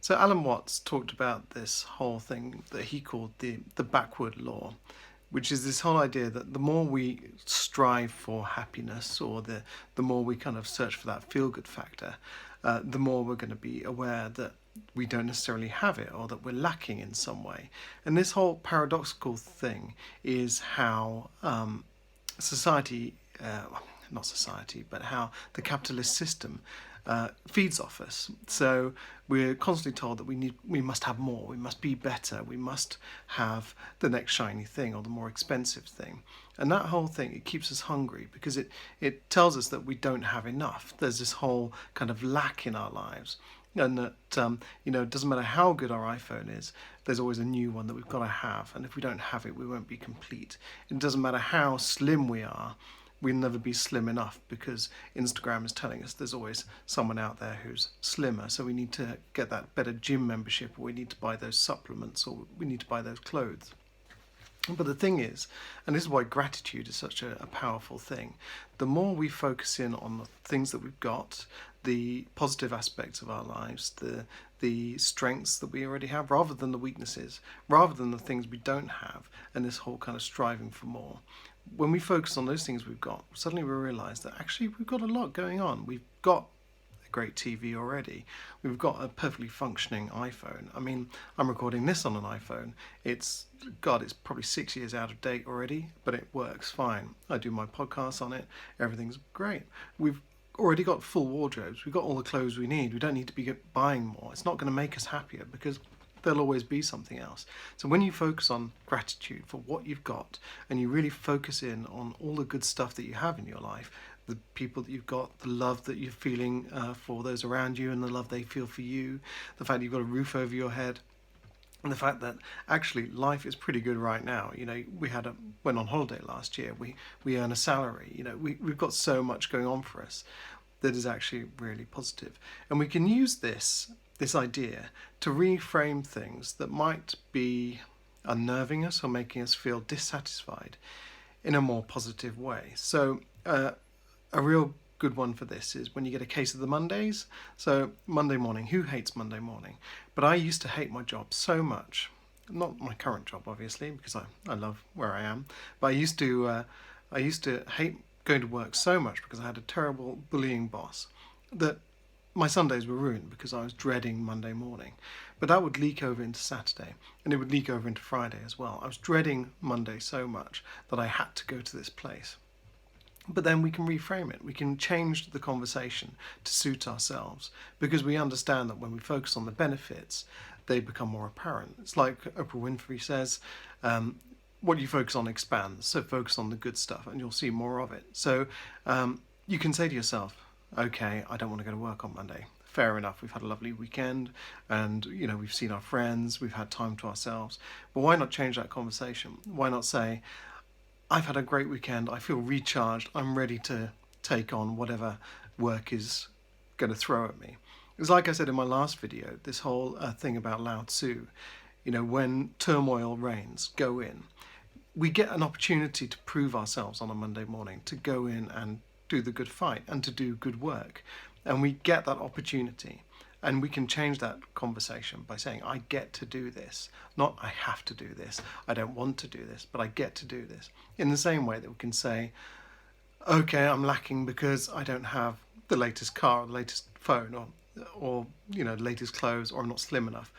So Alan Watts talked about this whole thing that he called the backward law, which is this whole idea that the more we strive for happiness, or the more we kind of search for that feel good factor, the more we're going to be aware that we don't necessarily have it, or that we're lacking in some way. And this whole paradoxical thing is how society, not society, but how the capitalist system feeds off us. So we're constantly told that we must have more, we must be better, we must have the next shiny thing or the more expensive thing. And that whole thing, it keeps us hungry because it tells us that we don't have enough. There's this whole kind of lack in our lives. And that it doesn't matter how good our iPhone is, there's always a new one that we've got to have, and if we don't have it, we won't be complete. It doesn't matter how slim we are, we'll never be slim enough, because Instagram is telling us there's always someone out there who's slimmer. So we need to get that better gym membership, or we need to buy those supplements, or we need to buy those clothes. But the thing is, and this is why gratitude is such a powerful thing, the more we focus in on the things that we've got, the positive aspects of our lives, the strengths that we already have, rather than the weaknesses, rather than the things we don't have, and this whole kind of striving for more. When we focus on those things we've got, suddenly we realise that actually we've got a lot going on. We've got great TV already. We've got a perfectly functioning iPhone. I mean, I'm recording this on an iPhone. It's probably 6 years out of date already, but it works fine. I do my podcasts on it. Everything's great. We've already got full wardrobes. We've got all the clothes we need. We don't need to be buying more. It's not going to make us happier, because there'll always be something else. So when you focus on gratitude for what you've got, and you really focus in on all the good stuff that you have in your life, the people that you've got, the love that you're feeling for those around you, and the love they feel for you, the fact that you've got a roof over your head, and the fact that actually life is pretty good right now. Went on holiday last year. We earn a salary. We've got so much going on for us that is actually really positive, and we can use this idea to reframe things that might be unnerving us or making us feel dissatisfied in a more positive way. So a real good one for this is when you get a case of the Mondays. So Monday morning, who hates Monday morning? But I used to hate my job so much. Not my current job, obviously, because I love where I am. But I used to hate going to work so much because I had a terrible bullying boss that my Sundays were ruined because I was dreading Monday morning. But that would leak over into Saturday, and it would leak over into Friday as well. I was dreading Monday so much that I had to go to this place. But then we can reframe it. We can change the conversation to suit ourselves, because we understand that when we focus on the benefits, they become more apparent. It's like Oprah Winfrey says, what you focus on expands. So focus on the good stuff and you'll see more of it. So you can say to yourself, okay, I don't want to go to work on Monday. Fair enough, we've had a lovely weekend, and we've seen our friends, we've had time to ourselves. But why not change that conversation? Why not say, I've had a great weekend, I feel recharged, I'm ready to take on whatever work is going to throw at me. It's like I said in my last video, this whole thing about Lao Tzu, when turmoil reigns, go in. We get an opportunity to prove ourselves on a Monday morning, to go in and do the good fight and to do good work. And we get that opportunity. And we can change that conversation by saying, I get to do this. Not, I have to do this. I don't want to do this, but I get to do this. In the same way that we can say, okay, I'm lacking because I don't have the latest car or the latest phone or the latest clothes, or I'm not slim enough.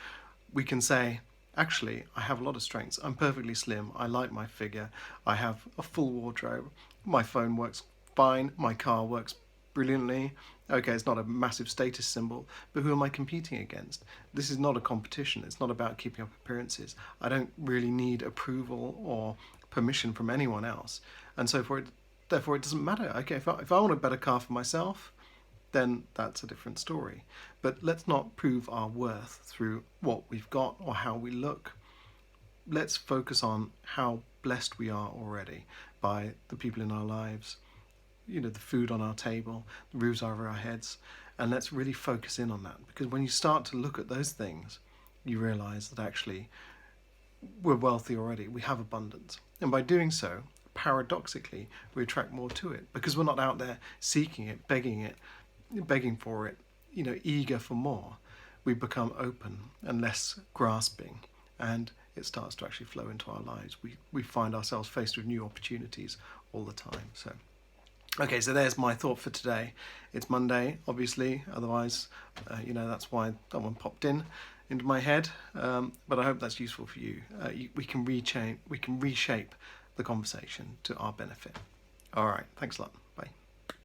We can say, actually, I have a lot of strengths. I'm perfectly slim. I like my figure. I have a full wardrobe. My phone works fine. My car works brilliantly. Okay, it's not a massive status symbol, but who am I competing against? This is not a competition. It's not about keeping up appearances. I don't really need approval or permission from anyone else. And so therefore it doesn't matter. Okay, if I want a better car for myself, then that's a different story. But let's not prove our worth through what we've got or how we look. Let's focus on how blessed we are already by the people in our lives, the food on our table, the roofs over our heads, and let's really focus in on that. Because when you start to look at those things, you realize that actually we're wealthy already, we have abundance. And by doing so, paradoxically, we attract more to it, because we're not out there seeking it, begging for it, eager for more. we become open and less grasping, and it starts to actually flow into our lives. We find ourselves faced with new opportunities all the time. So, okay, so there's my thought for today. It's Monday, obviously, otherwise, that's why that one popped into my head. But I hope that's useful for you. We can reshape the conversation to our benefit. All right, thanks a lot. Bye.